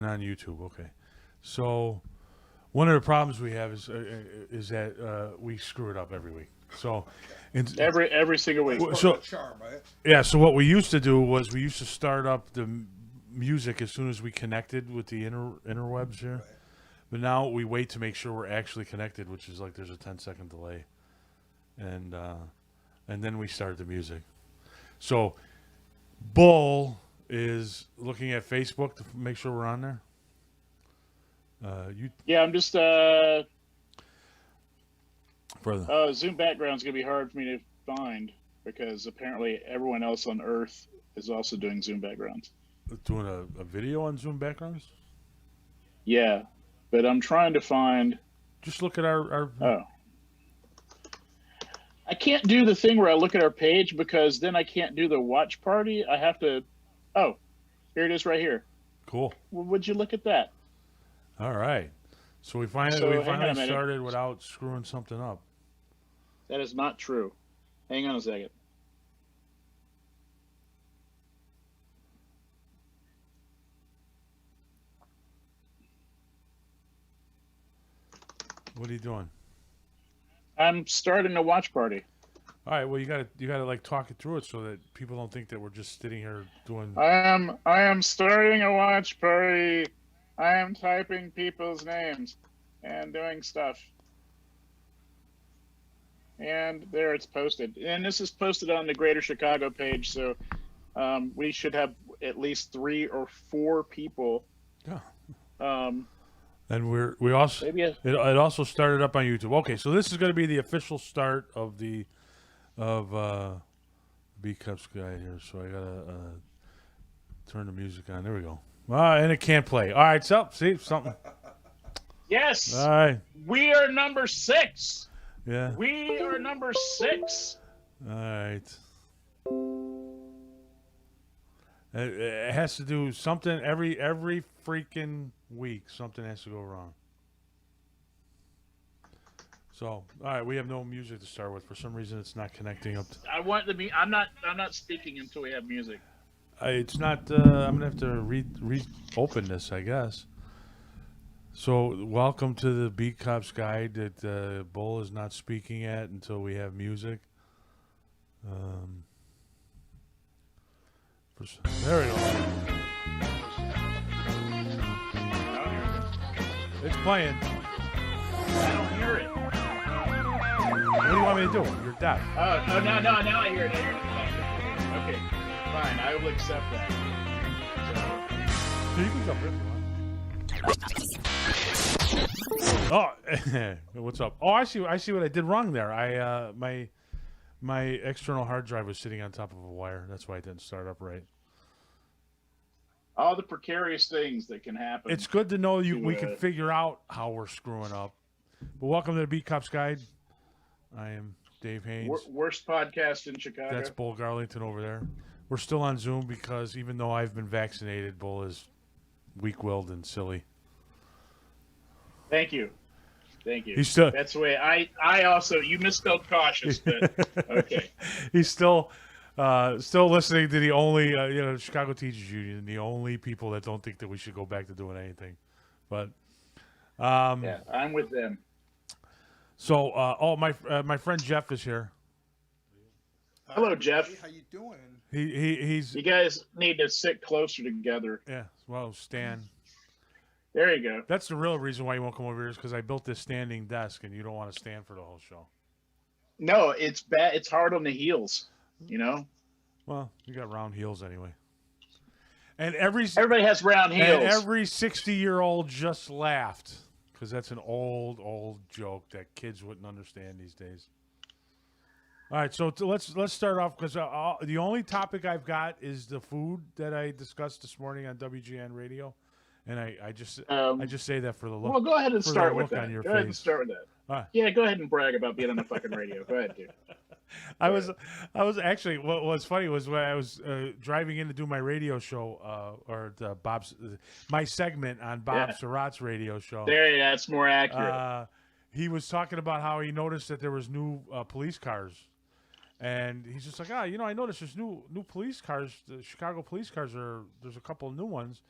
On YouTube. Okay. So one of the problems we have is that we screw it up every week. So, and, Every single Well, week. that's part so of the charm, right? yeah. So what we used to do was we used to start up the music as soon as we connected with the interwebs here. Right. But now we wait to make sure we're actually connected, which is like there's a 10-second delay, and uh, and then we start the music. So Bull is looking at Facebook to make sure we're on there. You Yeah, I'm just brother Zoom background's gonna be hard for me to find because apparently everyone else on Earth is also doing Zoom backgrounds. doing a video on Zoom backgrounds. Yeah, but I'm trying to find. Just look at our Oh, I can't do the thing where I look at our page because then I can't do the watch party. I have to. Oh, here it is right here. cool. Would you look at that? All right. So we finally So we hang on a finally minute. started without screwing something up. That is not true. Hang on a second. What are you doing? I'm starting a watch party. All right. Well, you gotta like talk it through it so that people don't think that we're just sitting here doing. I am starting a watch party. I am typing people's names and doing stuff. And there it's posted. And this is posted on the Greater Chicago page, so we should have at least 3 or 4 people. Yeah. Um, And we also maybe it also started up on YouTube. Okay, so this is going to be the official start of B Cups guide here. So I gotta turn the music on. There we go. And it can't play. All right, so see something. yes, All right, we are number 6. yeah. We are number 6. All right. It has to do something every freaking week. Something has to go wrong. So, all right, we have no music to start with. For some reason, it's not connecting up. I want the. I'm not speaking until we have music. It's not. I'm gonna have to reopen this, I guess. So, welcome to the Beat Cops Guide that Bull is not speaking at until we have music. There we go. It's playing. I don't hear it. What do you want me to do? You're deaf. Oh, no, now I hear it. Okay, fine. I will accept that. You can jump in. Oh, what's up? Oh, I see. I see what I did wrong there. My external hard drive was sitting on top of a wire. That's why it didn't start up right. All the precarious things that can happen. It's good to know we can figure out how we're screwing up. But welcome to the Beat Cops Guide. I am Dave Haynes. Worst podcast in Chicago. That's Bull Garlington over there. We're still on Zoom because even though I've been vaccinated, Bull is weak-willed and silly. Thank you. He's still. That's the way I also. You misspelled cautious, but okay. He's still listening to the only Chicago Teachers Union, the only people that don't think that we should go back to doing anything. But Yeah, I'm with them. so my friend Jeff is here. Hello, Jeff. Hey, how you doing? He's You guys need to sit closer together. yeah. Well, Stan. There you go. That's the real reason why you won't come over here is because I built this standing desk and you don't want to stand for the whole show. No, it's bad. It's hard on the heels. You know. Well, you got round heels anyway. And Everybody has round heels. and every 60-year-old just laughed because that's an old joke that kids wouldn't understand these days. All right, so let's start off because the only topic I've got is the food that I discussed this morning on WGN Radio, and I just say that for the look. Well, go ahead and for the start with look that. on your Go ahead and face. start with that. All right. Yeah, go ahead and brag about being on the fucking radio. Go ahead, dude. I was actually what was funny was when I was driving in to do my radio show my segment on Bob Surratt's radio show. That's more accurate. He was talking about how he noticed that there was new police cars, and he's just like, I noticed there's new police cars. The Chicago police cars there's a couple of new ones,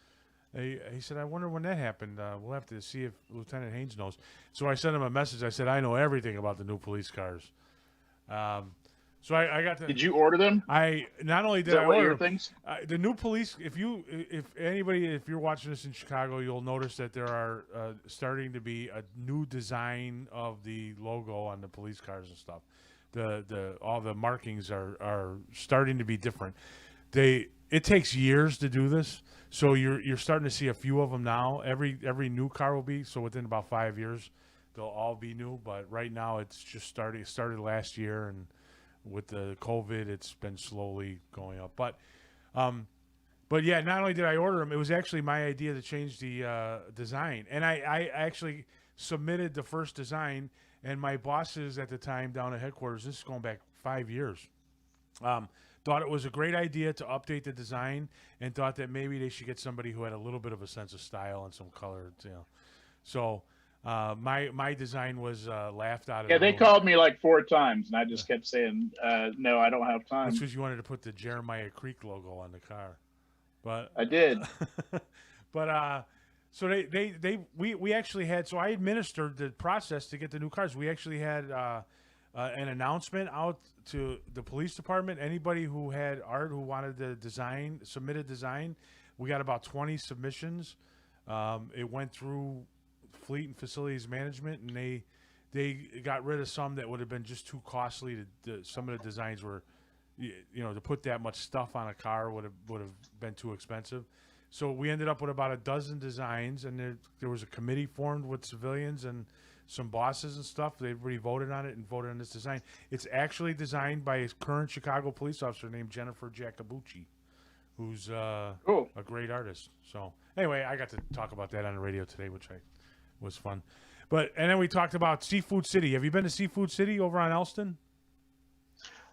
He said, I wonder when that happened. We'll have to see if Lieutenant Haynes knows. So I sent him a message. I said, I know everything about the new police cars. So I got to. Did you order them? I not only Is did that I one of order your things? the new police. If you're watching this in Chicago, you'll notice that there are starting to be a new design of the logo on the police cars and stuff. All the markings are starting to be different. It takes years to do this, so you're starting to see a few of them now. Every new car will be, so within about 5 years, they'll all be new. But right now, it's just starting. It started last year, and with the COVID, it's been slowly going up. But yeah, not only did I order them, it was actually my idea to change the design, and I actually submitted the first design. And my bosses at the time down at headquarters, this is going back 5 years, thought it was a great idea to update the design, and thought that maybe they should get somebody who had a little bit of a sense of style and some color. So my design was laughed out of. Yeah, the they room. called me like 4 times, and I just kept saying, "No, I don't have time." That's because you wanted to put the Jeremiah Creek logo on the car, but I did. but so we actually had, so I administered the process to get the new cars. We actually had an announcement out to the police department. Anybody who had art who wanted to design, submitted design. We got about 20 submissions. It went through Fleet and Facilities Management, and they got rid of some that would have been just too costly. Some of the designs were, to put that much stuff on a car would have been too expensive. So we ended up with about a dozen designs, and there was a committee formed with civilians and some bosses and stuff. Everybody voted on it and voted on this design. It's actually designed by a current Chicago police officer named Jennifer Jacobucci, who's Cool. a great artist. So anyway, I got to talk about that on the radio today, which was fun. And then we talked about Seafood City. Have you been to Seafood City over on Elston?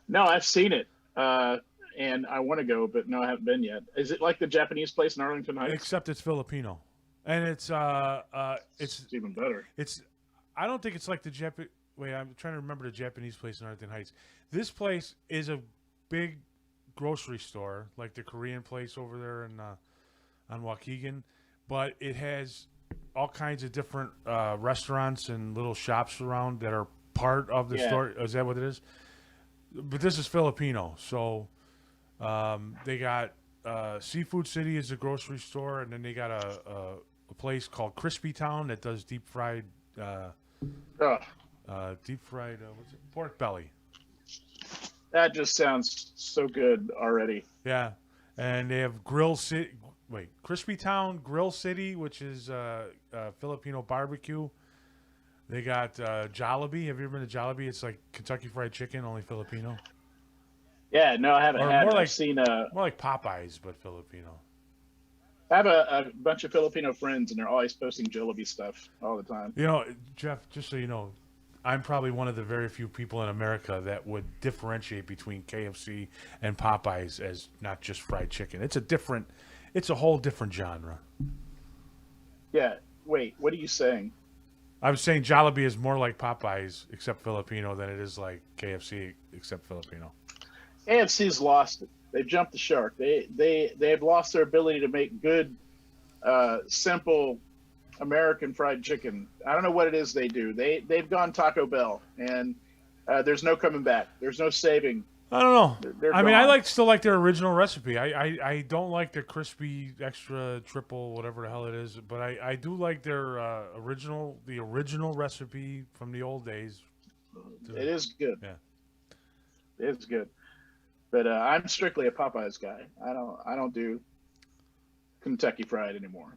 No, I've seen it, and I want to go, but no, I haven't been yet. Is it like the Japanese place in Arlington Heights? Except it's Filipino, and it's even better. I don't think it's like the Japan. Wait, I'm trying to remember the Japanese place in Arlington Heights. This place is a big grocery store, like the Korean place over there on Waukegan, but it has all kinds of different restaurants and little shops around that are part of the store. Is that what it is? But this is Filipino, so they got Seafood City is a grocery store, and then they got a place called Crispy Town that does deep fried what's it? Pork belly. That just sounds so good already. Yeah, and they have Crispy Town, Grill City, which is Filipino barbecue. They got Jollibee. Have you ever been to Jollibee? It's like Kentucky Fried Chicken, only Filipino. Yeah, no, I haven't Or had more it. like- I've seen More like Popeyes, but Filipino. I have a bunch of Filipino friends, and they're always posting Jollibee stuff all the time. Jeff, just so you know, I'm probably one of the very few people in America that would differentiate between KFC and Popeyes as not just fried chicken. It's a whole different genre. Yeah, wait, what are you saying? I was saying Jollibee is more like Popeyes, except Filipino, than it is like KFC, except Filipino. AFC's lost it. They've jumped the shark. They've lost their ability to make good, simple American fried chicken. I don't know what it is they do. They've gone Taco Bell, and there's no coming back. There's no saving. I don't know. They're I mean, I gone. still like their original recipe. I don't like their crispy extra triple whatever the hell it is, but I do like their the original recipe from the old days. It is good. Yeah. It's good. But I'm strictly a Popeyes guy. I don't do Kentucky Fried anymore.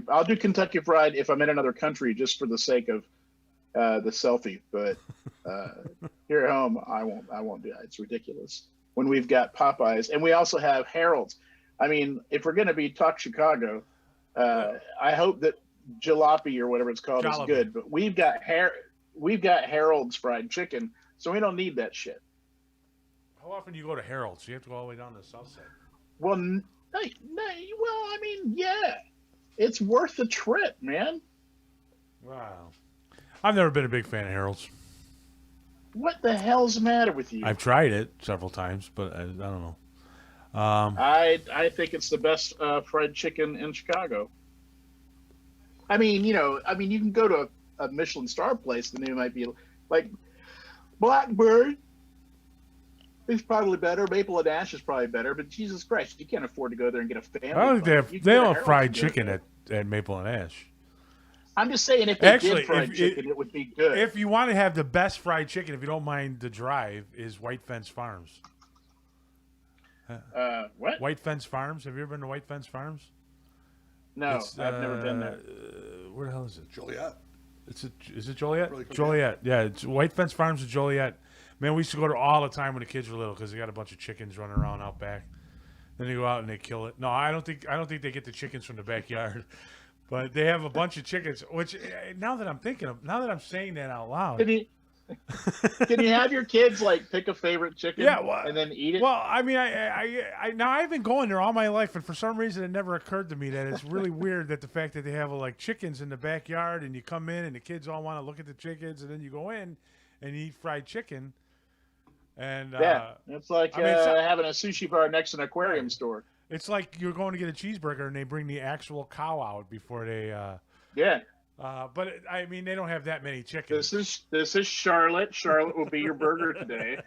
I'll do Kentucky Fried if I'm in another country just for the sake of the selfie. But here at home, I won't do that. It's ridiculous when we've got Popeyes and we also have Harold's. I mean, if we're gonna be talk Chicago, I hope that jalopy or whatever it's called Jollibee. is good. But we've got Harold's fried chicken, so we don't need that shit. How often do you go to Harold's? You have to go all the way down to the south side. Well, I mean, yeah, it's worth the trip, man. Wow. I've never been a big fan of Harold's. What the hell's the matter with you? I've tried it several times, but I don't know. I think it's the best fried chicken in Chicago. I mean, you can go to a Michelin star place, and they might be like Blackbird is probably better. Maple and Ash is probably better. But Jesus Christ, you can't afford to go there and get a family. I don't think fun. You can they go to don't have Harold's fried and get chicken it. at Maple and Ash. I'm just saying, if they Actually, did fried chicken, it would be good. If you want to have the best fried chicken, if you don't mind the drive, is White Fence Farms. What? White Fence Farms. Have you ever been to White Fence Farms? No, I've never been there. Where the hell is it? Joliet. Is it Joliet? Really quick, Joliet. Yeah, it's White Fence Farms in Joliet. Man, we used to go to all the time when the kids were little because they got a bunch of chickens running around out back. Then they go out and they kill it. No, I don't think they get the chickens from the backyard, but they have a bunch of chickens. Which now that I'm saying that out loud. Can you have your kids like pick a favorite chicken and then eat it? Well, I mean, I now I've been going there all my life, and for some reason it never occurred to me that it's really weird that the fact that they have like chickens in the backyard, and you come in and the kids all want to look at the chickens, and then you go in and eat fried chicken. And it's like having a sushi bar next to an aquarium store. It's like you're going to get a cheeseburger and they bring the actual cow out before they. But I mean, they don't have that many chickens. This is Charlotte. Charlotte will be your burger today.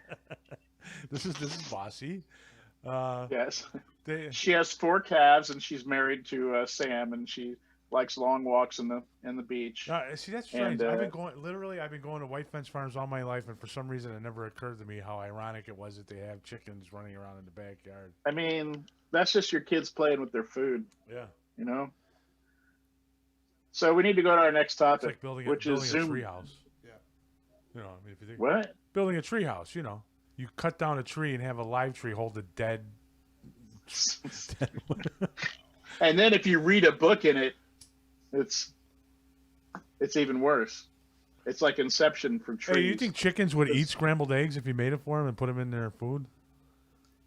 This is Bossy. Yes. She has 4 calves, and she's married to Sam, and she likes long walks in the beach. See, that's strange. I've been going to White Fence Farms all my life, and for some reason, it never occurred to me how ironic it was that they have chickens running around in the backyard. I mean, that's just your kids playing with their food. Yeah. So we need to go to our next topic, it's like which is Zoom. A treehouse. Yeah. I mean, if you think what? Building a treehouse, you cut down a tree and have a live tree hold the dead. And then if you read a book in it, it's even worse. It's like Inception for trees. Hey, you think chickens would eat scrambled eggs if you made it for them and put them in their food?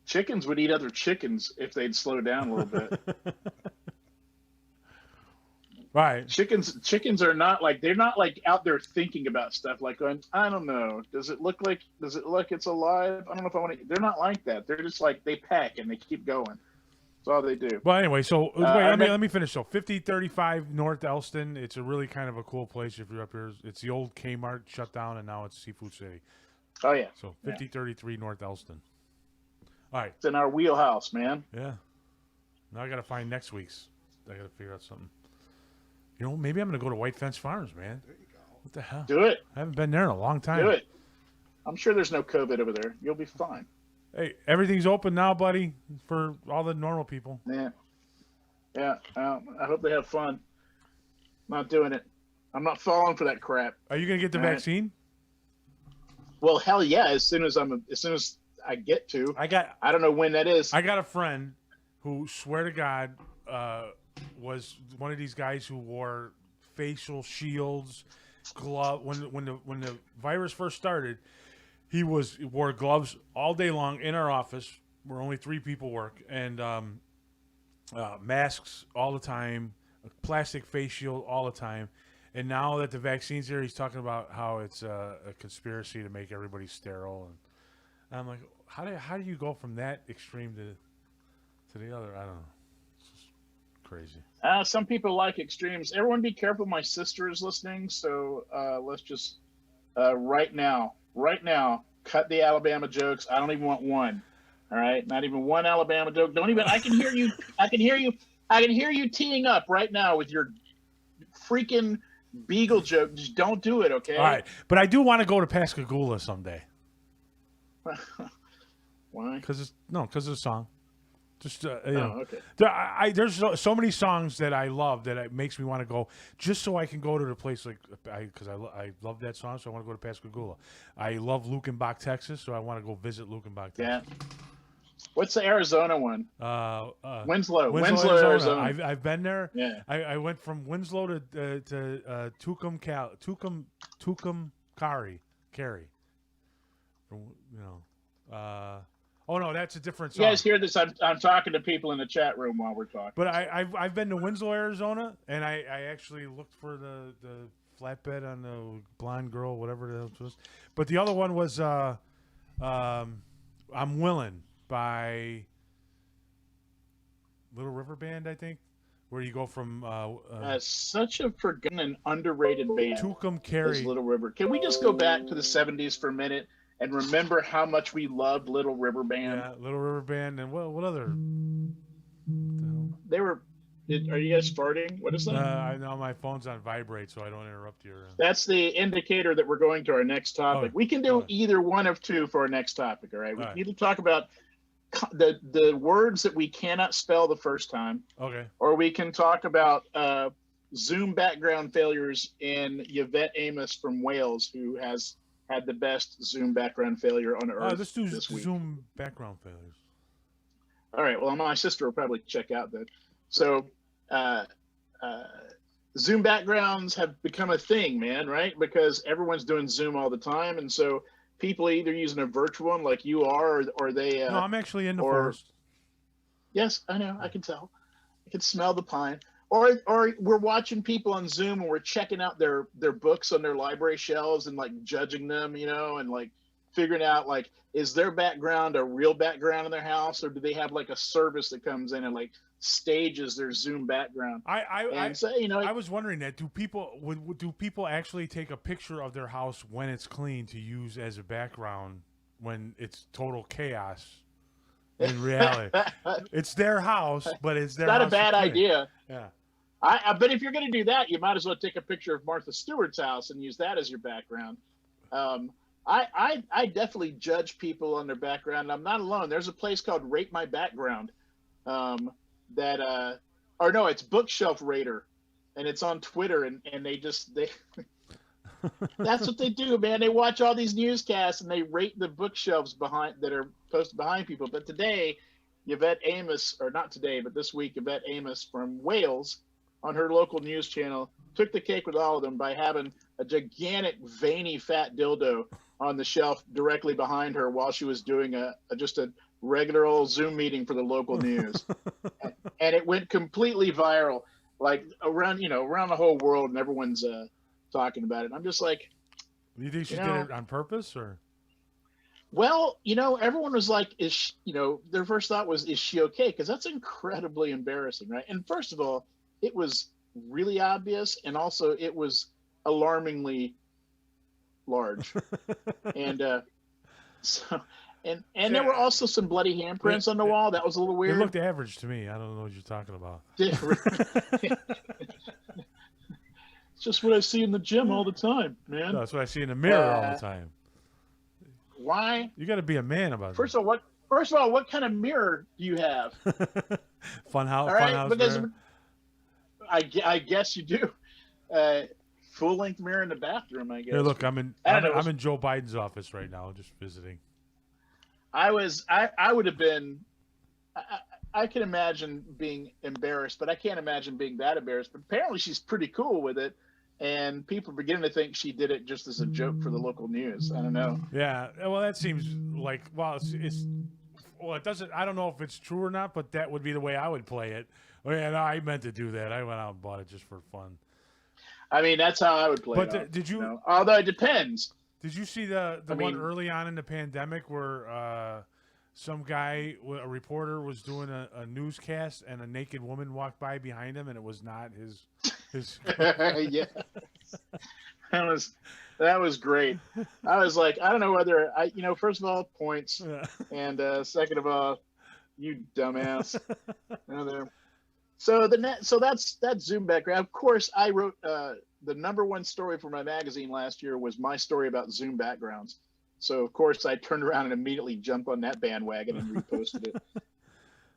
Chickens would eat other chickens if they'd slow down a little bit. Right. Chickens are not like, they're not like out there thinking about stuff like going, I don't know, does it look it's alive? I don't know if I want to. They're not like that. They're just like, they peck and they keep going. That's all they do. Well, anyway, so let me finish. So 5035 North Elston. It's a really kind of a cool place if you're up here. It's the old Kmart shut down, and now it's Seafood City. Oh yeah. So 5033 North Elston. All right. It's in our wheelhouse, man. Yeah. Now I got to find next week's. I got to figure out something. Maybe I'm going to go to White Fence Farms, man. There you go. What the hell? Do it. I haven't been there in a long time. Do it. I'm sure there's no COVID over there. You'll be fine. Hey, everything's open now, buddy, for all the normal people. Yeah. Yeah. I hope they have fun. Not doing it. I'm not falling for that crap. Are you going to get the vaccine? Well, hell yeah. As soon as I get to. I don't know when that is. I got a friend who, swear to God, was one of these guys who wore facial shields, glove. When the virus first started, he wore gloves all day long in our office where only 3 people work, and masks all the time, a plastic face shield all the time. And now that the vaccine's here, he's talking about how it's a conspiracy to make everybody sterile. And I'm like, how do you go from that extreme to the other? I don't know. Crazy. Some people like extremes. Everyone be careful. My sister is listening, so let's just right now, cut the Alabama jokes. I don't even want one. All right, not even one Alabama joke. Don't even. I can hear you. I can hear you teeing up right now with your freaking beagle joke. Just don't do it, okay? All right, but I do want to go to Pascagoula someday. Why? Because of the song. Just okay. There's so many songs that I love that it makes me want to go just so I can go to the place because I love that song, so I want to go to Pascagoula. I love Lukenbach, Texas, so I want to go visit Lukenbach, Texas. Yeah. What's the Arizona one? Winslow, Arizona. I've been there. Yeah. I went from Winslow to Tucumcari. Oh no, that's a different song. You guys hear this? I'm talking to people in the chat room while we're talking. But I've been to Winslow, Arizona, and I actually looked for the flatbed on the blonde girl, whatever it was. But the other one was I'm Willin' by Little River Band, I think, where you go from Such a forgotten and underrated band Tucum is Carry. Little River. Can we just go back to the '70s for a minute and remember how much we loved Little River Band? Yeah, Little River Band, and what other? They were. Are you guys farting? What is that? I know my phone's on vibrate, so I don't interrupt your. That's the indicator that we're going to our next topic. Oh, We can do oh. either one of two for our next topic. All right. We All right. need to talk about the words that we cannot spell the first time, Okay. or we can talk about Zoom background failures in Yvette Amos from Wales, who has had the best Zoom background failure on earth Let's do this week. Zoom background failures. All right. Well, my sister will probably check out that. So, Zoom backgrounds have become a thing, man, right? Because everyone's doing Zoom all the time, and so people are either using a virtual one like you are, or they. No, I'm actually in the or- forest. Yes, I know. I can tell. I can smell the pine. Or we're watching people on Zoom and we're checking out their books on their library shelves and like judging them, and like figuring out like, is their background a real background in their house, or do they have like a service that comes in and like stages their Zoom background? I So I was wondering that do people actually take a picture of their house when it's clean to use as a background when it's total chaos? In reality, it's their house, but it's their. not a house bad to clean. idea. Yeah. I but if you're going to do that, you might as well take a picture of Martha Stewart's house and use that as your background. I definitely judge people on their background. And I'm not alone. There's a place called Rate My Background, it's Bookshelf Rater, and it's on Twitter, and they that's what they do, man. They watch all these newscasts and they rate the bookshelves that are posted behind people. But today, Yvette Amos, or not today, but this week, Yvette Amos from Wales on her local news channel took the cake with all of them by having a gigantic, veiny, fat dildo on the shelf directly behind her while she was doing just a regular old Zoom meeting for the local news. And it went completely viral, like around the whole world, and everyone's talking about it. I'm just like, You think she did it on purpose, or? well, everyone was like, their first thought was, is she okay? Because that's incredibly embarrassing, right? And first of all, it was really obvious, and also it was alarmingly large. And and there were also some bloody handprints on the wall. That was a little It weird. looked average to me. I don't know what you're talking about. It's just what I see in the gym all the time, man. No, that's what I see in the mirror all the time. Why? You got to be a man about First of all, what kind of mirror do you have? Funhouse. All right, Funhouse because mirror. I guess you do. Full length mirror in the bathroom, I guess. Here, look, I'm in Joe Biden's office right now, just visiting. I would have been. I can imagine being embarrassed, but I can't imagine being that embarrassed. But apparently, she's pretty cool with it, and people are beginning to think she did it just as a joke for the local news. I don't know. Yeah, well, that seems like it doesn't. I don't know if it's true or not, but that would be the way I would play it. Oh, yeah, no, I meant to do that. I went out and bought it just for fun. I mean, that's how I would play it. But did you? Although it depends. Did you see the one early on in the pandemic where some guy, a reporter, was doing a newscast and a naked woman walked by behind him and it was not his. Yeah, that was great. I was like, I don't know whether first of all, points, and second of all, you dumbass. So that's Zoom background. Of course, I wrote the number one story for my magazine last year was my story about Zoom backgrounds. So of course I turned around and immediately jumped on that bandwagon and reposted it.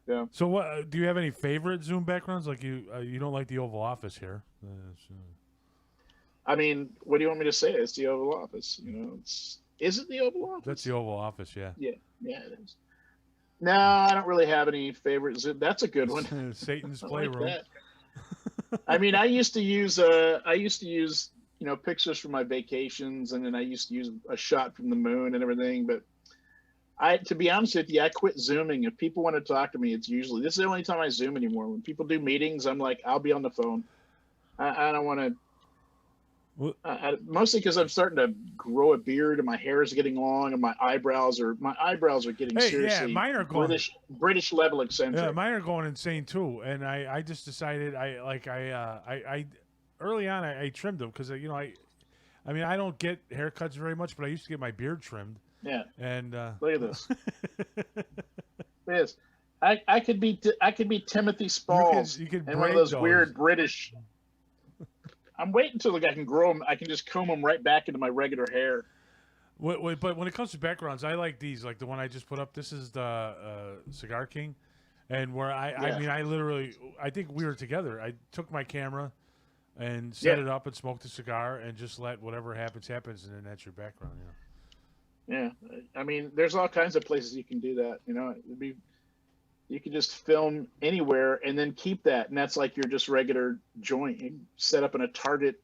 Yeah. So what do you have any favorite Zoom backgrounds? Like you don't like the Oval Office here? I mean, what do you want me to say? It's the Oval Office. Is it the Oval Office? That's the Oval Office, yeah. Yeah, it is. No, I don't really have any favorite Zoom. That's a good one. Satan's I like Playroom. that. I mean, I used to use pictures from my vacations, and then I used to use a shot from the moon and everything. But to be honest with you, I quit Zooming. If people want to talk to me, this is the only time I Zoom anymore. When people do meetings, I'm like, I'll be on the phone. I don't want to. Well, Mostly because I'm starting to grow a beard and my hair is getting long and my eyebrows are getting hey, yeah, seriously mine are going. British level Yeah, eccentric. mine are going insane too. And I just decided I early on I trimmed them because I mean I don't get haircuts very much, but I used to get my beard trimmed. Yeah, And look at this. This I could be Timothy Spalls you could and one of braid those those. weird British. I'm waiting until like I can grow them. I can just comb them right back into my regular hair. But when it comes to backgrounds, I like these. Like the one I just put up. This is the Cigar King, and where I Yeah, mean I literally I think we were together. I took my camera and set yeah, it up and smoked a cigar and just let whatever happens happens, and then that's your background. yeah. I mean, there's all kinds of places you can do that. You can just film anywhere and then keep that, and that's like your just regular joint. You set up in a Target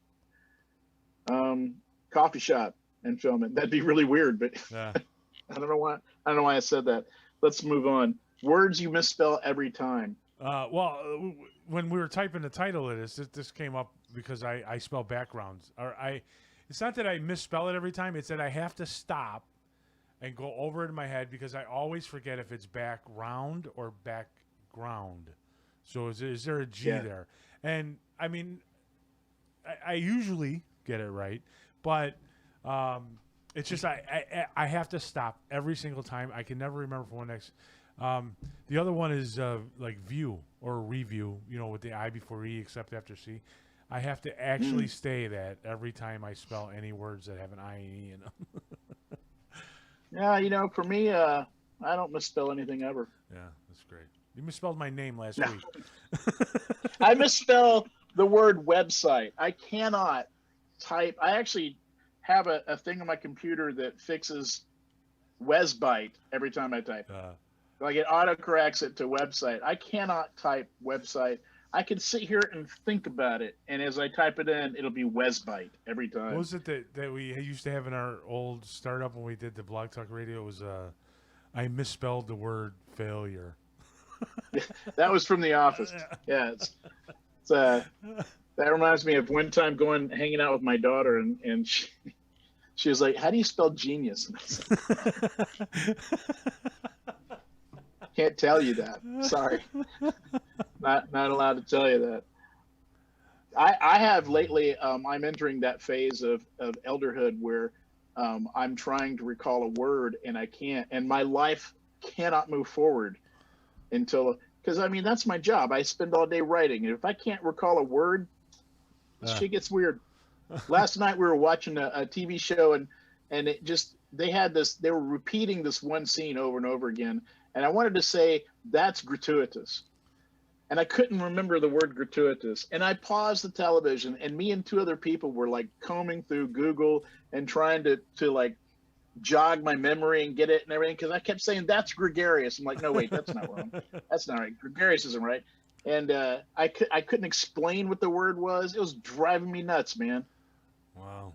coffee shop and film it. That'd be really weird, but Yeah. I don't know why. I don't know why I said that. Let's move on. Words you misspell every time. When we were typing the title of this came up because I spell backgrounds. It's not that I misspell it every time. It's that I have to stop and go over it in my head because I always forget if it's background or background. So is there a G Yeah. there? And I mean, I usually get it right, but it's just I have to stop every single time. I can never remember for one next. The other one is like view or review, with the I before E except after C. I have to actually stay that every time I spell any words that have an I and E in them. Yeah, for me, I don't misspell anything ever. Yeah, that's great. You misspelled my name last No. week. I misspell the word website. I cannot type. I actually have a thing on my computer that fixes Wesbite every time I type. Like it autocorrects it to website. I cannot type website. I can sit here and think about it, and as I type it in, it'll be Wesbite every time. What was it that we used to have in our old startup when we did the Blog Talk Radio? It was I misspelled the word failure. That was from The Office. Yeah, that reminds me of one time hanging out with my daughter, and she was like, "How do you spell genius?" And I said, can't tell you that. Sorry, not allowed to tell you that. I have lately. I'm entering that phase of elderhood where I'm trying to recall a word and I can't, and my life cannot move forward until, because I mean that's my job. I spend all day writing, and if I can't recall a word, shit gets weird. Last night we were watching a TV show, and it just they were repeating this one scene over and over again, and I wanted to say that's gratuitous, and I couldn't remember the word gratuitous, and I paused the television, and me and two other people were like combing through Google and trying to like jog my memory and get it and everything, because I kept saying that's gregarious. I'm like, no, wait, that's not wrong. That's not right. Gregarious isn't right. And I couldn't explain what the word was. It was driving me nuts, man. Wow.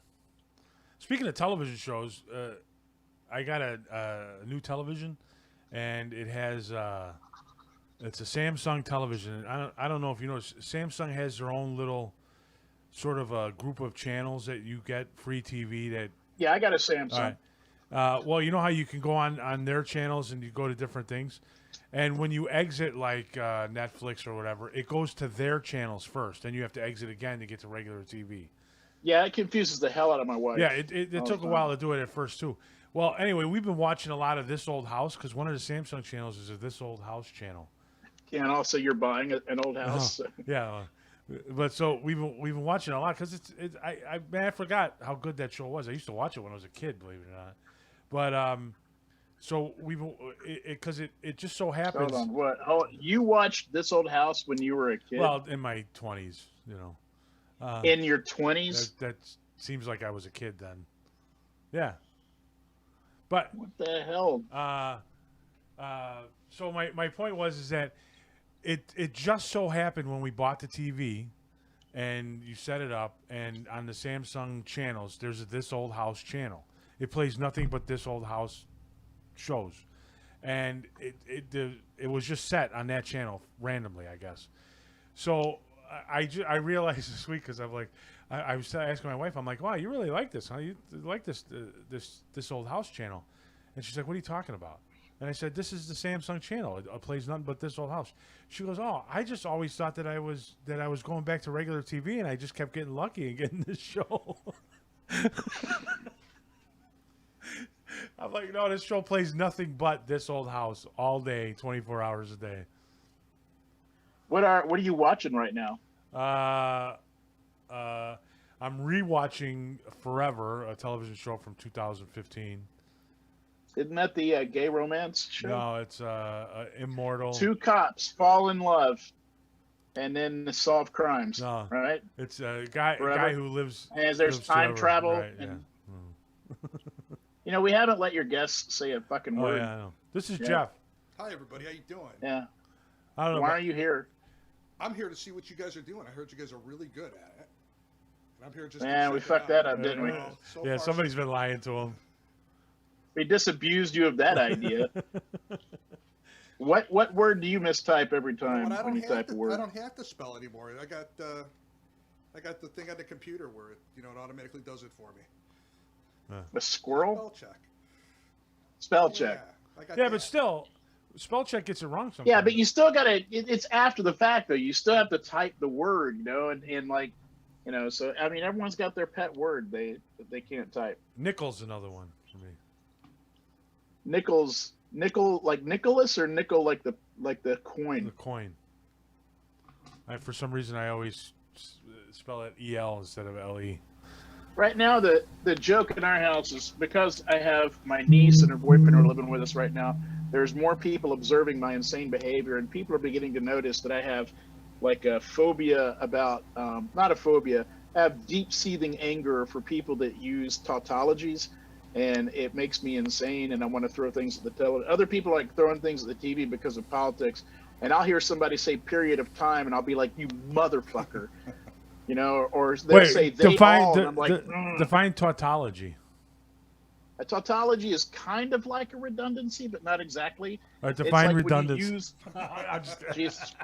Speaking of television shows, I got a new television, and it has it's a Samsung television. I don't know if you know, Samsung has their own little sort of a group of channels that you get free TV. That Yeah, I got a Samsung. all right. Well, you know how you can go on their channels and you go to different things, and when you exit like Netflix or whatever, it goes to their channels first, then you have to exit again to get to regular TV. Yeah, it confuses the hell out of my wife. Yeah, it took a while to do it at first too. Well, anyway, we've been watching a lot of This Old House because one of the Samsung channels is a This Old House channel. And also, you're buying an old house. Yeah, but so we've been watching a lot because I forgot how good that show was. I used to watch it when I was a kid, believe it or not. But so because it just so happens. Hold on, what? Oh, you watched This Old House when you were a kid? Well, in my 20s, in your 20s? That seems like I was a kid then. Yeah. But What the hell? So my point is that it just so happened when we bought the TV and you set it up, and on the Samsung channels there's a This Old House channel. It plays nothing but This Old House shows, and it was just set on that channel randomly, I guess. So I realized this week because I'm like, I was asking my wife, I'm like, wow, you really like this, huh? You like this old house channel? And she's like, what are you talking about? And I said, this is the Samsung channel. It plays nothing but This Old House. She goes, oh, I just always thought that I was going back to regular TV, and I just kept getting lucky and getting this show. I'm like, no, this show plays nothing but This Old House all day, 24 hours a day. What are you watching right now? I'm rewatching Forever, a television show from 2015. Isn't that the gay romance show? No, it's Immortal. Two cops fall in love, and then solve crimes. No. Right? It's a guy who lives. And there's lives time forever. travel. Right, And, yeah. you know, we haven't let your guests say a fucking Oh word. yeah, I know. This is Yeah. Jeff. Hi, everybody. How you doing? Yeah. I don't know. Why are you here? I'm here to see what you guys are doing. I heard you guys are really good at it. And I'm here just Man, to we check it fucked that out. up, didn't we? Well, so Yeah, far, somebody's been lying to him. We disabused you of that idea. What word do you mistype every time I when you type a word? I don't have to spell anymore. I got the thing on the computer where it automatically does it for me. A squirrel? Spell check. Spell check. Yeah, I got Yeah, that. but still, spell check gets it wrong sometimes. Yeah, but you still gotta. It's after the fact though. You still have to type the word, and like, So I mean, everyone's got their pet word that they can't type. Nickel's another one for me. Nickel like Nicholas or nickel like the The coin. coin. For some reason, I always spell it EL instead of LE. Right now, the joke in our house is because I have my niece and her boyfriend are living with us right now. There's more people observing my insane behavior, and people are beginning to notice that I have like a phobia about not a phobia. I have deep-seething anger for people that use tautologies, and it makes me insane. And I want to throw things at the television. Other people like throwing things at the TV because of politics, and I'll hear somebody say "period of time," and I'll be like, "You motherfucker." Or they'll say they define all, and I'm like, define tautology. A tautology is kind of like a redundancy, but not exactly. Or It's define like when you redundancy. use- I'm just- Jesus.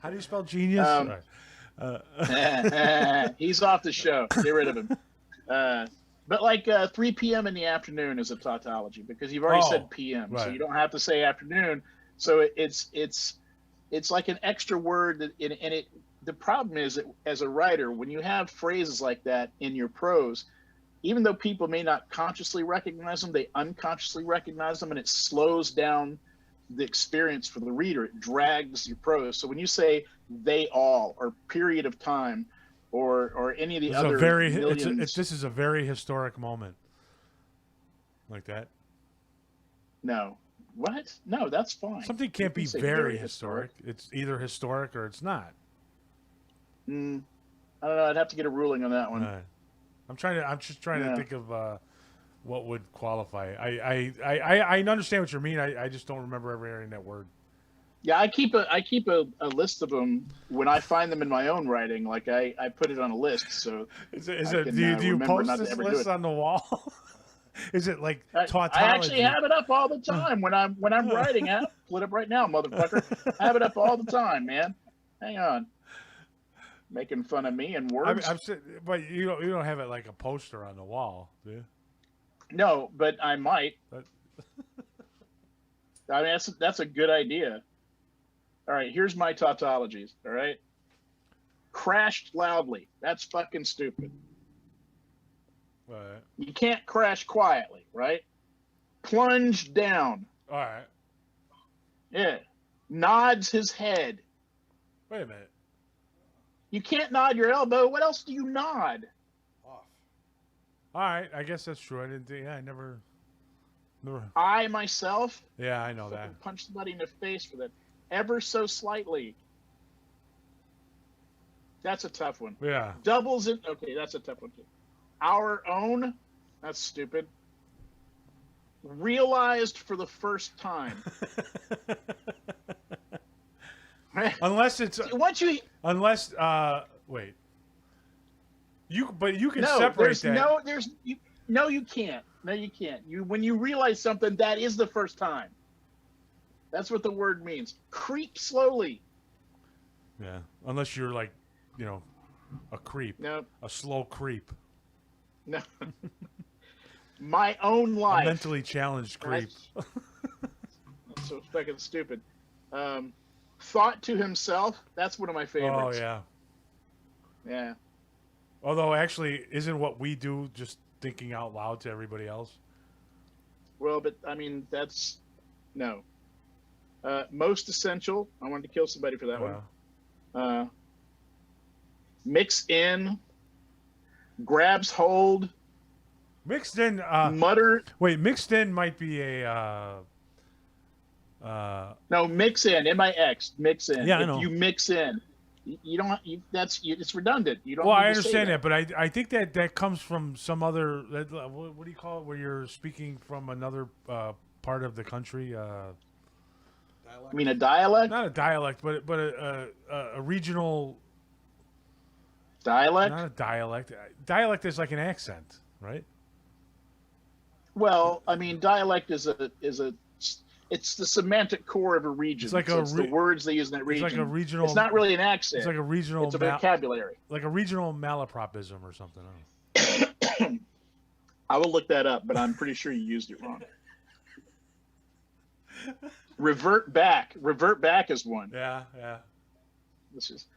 How do you spell genius? Um, He's off the show. Get rid of him. But like 3 p.m. in the afternoon is a tautology because you've already said p.m. So right. you don't have to say afternoon. So it's like an extra word and it. The problem is that as a writer, when you have phrases like that in your prose, even though people may not consciously recognize them, they unconsciously recognize them, and it slows down the experience for the reader. It drags your prose. So when you say "they all" or "period of time" or any of the other millions, this is a very historic moment. Like that. no, what? No, that's fine. Something You can't can be say very historic. It's either historic or it's not. I don't know. I'd have to get a ruling on that one. I'm just trying to Yeah. think of what would qualify. I understand what you mean. I just don't remember ever hearing that word. Yeah, I keep a list of them when I find them in my own writing. Like I put it on a list. So Do can, you remember post not to this ever do list it. on the wall? Is it like I tautology? actually have it up all the time when I'm writing. I pull it up right now, motherfucker. I have it up all the time, man. Hang on. Making fun of me and words. But you don't have it like a poster on the wall, do you? No, but I might. But- I mean, that's a good idea. All right, here's my tautologies. All right, crashed loudly. That's fucking stupid. All right. You can't crash quietly, right? Plunged down. All right. Yeah. Nods his head. Wait a minute. You can't nod your elbow. What else do you nod? Off. All right. I guess that's true. I didn't think. Yeah, I never. I myself Yeah, I know that. punch somebody in the face for that ever so slightly. That's a tough one. Yeah. Doubles it. Okay, that's a tough one too. Our own. That's stupid. Realized for the first time. Unless it's Once you wait. But you can no, separate there's that. no, you can't. No, you can't. When you realize something, that is the first time. That's what the word means. Creep slowly. Yeah, unless you're like, a creep, No, a slow creep, no. My own a life. mentally challenged creep. That's so fucking stupid. Thought to himself. That's one of my Oh favorites. yeah. Yeah. Although actually, isn't what we do just thinking out loud to everybody else? Well, but I mean, that's no. Most essential. I wanted to kill somebody for that one. Mix in, grabs hold, Mixed in. mutter. Wait, mixed in might be a. No, mix in. MIX. Mix in. Yeah, I if know. you mix in, you don't. It's redundant. You don't. Well, need I to say understand that, but I think that comes from some other. What do you call it? Where you're speaking from another part of the country. Dialect. I mean, a dialect. Not a dialect, but a regional. Dialect. Not a dialect. Dialect is like an accent, right? Well, I mean, dialect is a. It's the semantic core of a region. It's like So it's the words they use in that It's region. like a regional. It's not really an accent. It's like a regional. It's a vocabulary. like a regional malapropism or something. I don't know. I will look that up, but I'm pretty sure you used it wrong. Revert back. Revert back is one. Yeah, yeah.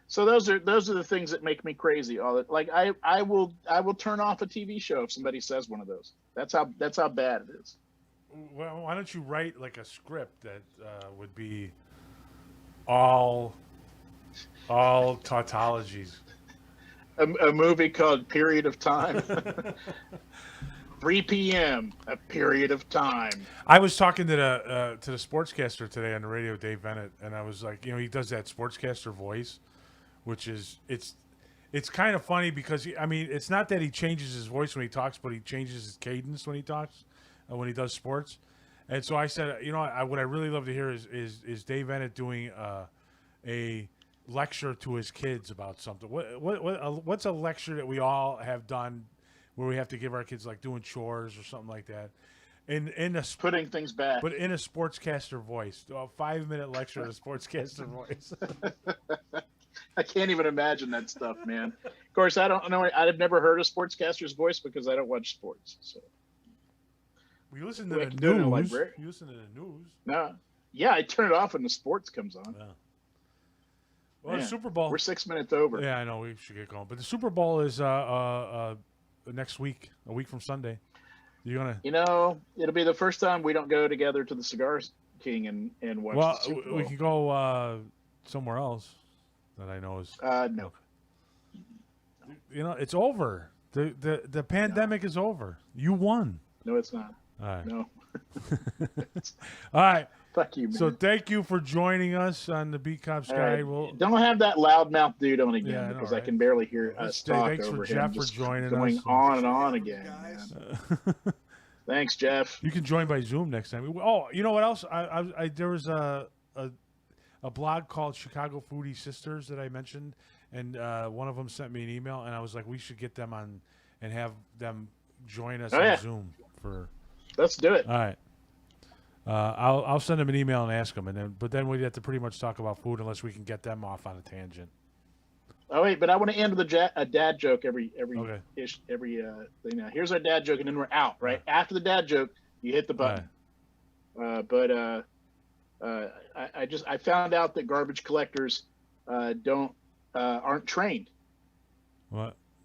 So those are the things that make me crazy. Like I will turn off a TV show if somebody says one of those. That's how bad it is. Well, why don't you write like a script that would be all tautologies? A movie called Period of Time. 3 p.m. A period of time. I was talking to the sportscaster today on the radio, Dave Bennett, and I was like, he does that sportscaster voice, which is it's kind of funny because it's not that he changes his voice when he talks, but he changes his cadence when he talks, when he does sports. And so I said, what I really love to hear is Dave Bennett doing a lecture to his kids about something. What's a lecture that we all have done where we have to give our kids, like doing chores or something like that, Putting things back. but in a sportscaster voice, a 5-minute lecture in a sportscaster voice. I can't even imagine that stuff, man. Of course, I don't know. I've never heard a sportscaster's voice because I don't watch sports. So We listen to We the can do it in a news. library. You listen to the news. no, yeah, I turn it off when the sports comes on. Yeah. Well, the Man, Super Bowl. We're 6 minutes over. Yeah, I know we should get going, but the Super Bowl is next week, a week from Sunday. You're gonna. It'll be the first time we don't go together to the Cigar King and watch Well, the Super Bowl. we can go somewhere else that I know is. No. It's over. The pandemic is over. You won. No, it's not. All right. No. All right. Fuck you, man. So thank you for joining us on the Beat Cop All Sky. right. We'll, Don't have that loudmouth dude on again Yeah, I know, because I right? can barely hear us talk Thanks for over Jeff him for just joining going us. on and on again. Guys. Man. Thanks, Jeff. You can join by Zoom next time. Oh, you know what else? There was a blog called Chicago Foodie Sisters that I mentioned, and one of them sent me an email, and I was like, we should get them on and have them join us Oh, on yeah. Zoom for. Let's do it. All right. I'll send them an email and ask them, but then we'd have to pretty much talk about food unless we can get them off on a tangent. Oh wait, but I want to end with a dad joke every Okay. thing. Now, here's our dad joke, and then we're out. Right after the dad joke, you hit the button. I found out that garbage collectors aren't trained. What?